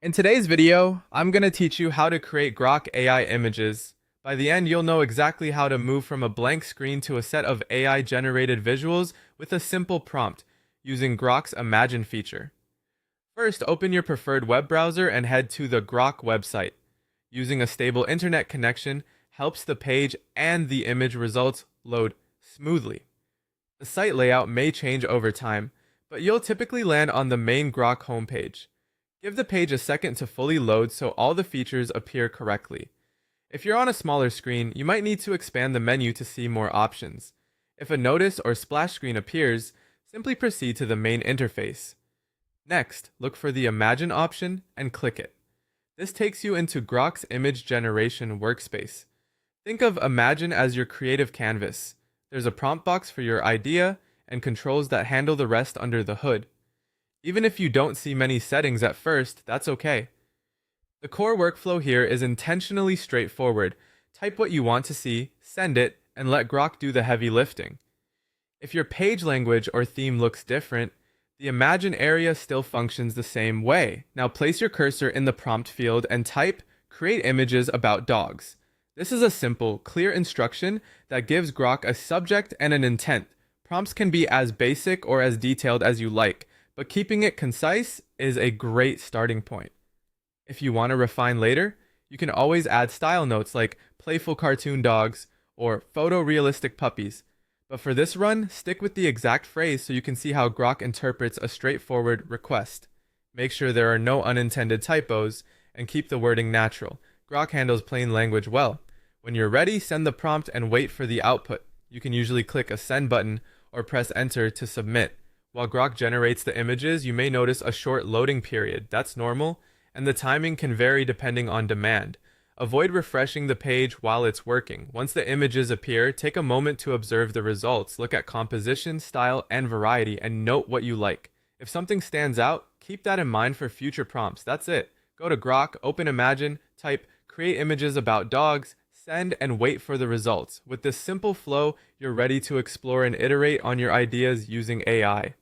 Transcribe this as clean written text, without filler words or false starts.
In today's video, I'm going to teach you how to create Grok AI images. By the end, you'll know exactly how to move from a blank screen to a set of AI-generated visuals with a simple prompt using Grok's Imagine feature. First, open your preferred web browser and head to the Grok website. Using a stable internet connection helps the page and the image results load smoothly. The site layout may change over time, but you'll typically land on the main Grok homepage. Give the page a second to fully load so all the features appear correctly. If you're on a smaller screen, you might need to expand the menu to see more options. If a notice or splash screen appears, simply proceed to the main interface. Next, look for the Imagine option and click it. This takes you into Grok's image generation workspace. Think of Imagine as your creative canvas. There's a prompt box for your idea and controls that handle the rest under the hood. Even if you don't see many settings at first, that's okay. The core workflow here is intentionally straightforward. Type what you want to see, send it, and let Grok do the heavy lifting. If your page language or theme looks different, the Imagine area still functions the same way. Now place your cursor in the prompt field and type Create images about dogs. This is a simple, clear instruction that gives Grok a subject and an intent. Prompts can be as basic or as detailed as you like, but keeping it concise is a great starting point. If you want to refine later, you can always add style notes like playful cartoon dogs or photorealistic puppies. But for this run, stick with the exact phrase so you can see how Grok interprets a straightforward request. Make sure there are no unintended typos and keep the wording natural. Grok handles plain language well. When you're ready, send the prompt and wait for the output. You can usually click a send button or press enter to submit. While Grok generates the images, you may notice a short loading period. That's normal, and the timing can vary depending on demand. Avoid refreshing the page while it's working. Once the images appear, take a moment to observe the results. Look at composition, style, and variety, and note what you like. If something stands out, keep that in mind for future prompts. That's it. Go to Grok, open Imagine, type create images about dogs, send, and wait for the results. With this simple flow, you're ready to explore and iterate on your ideas using AI.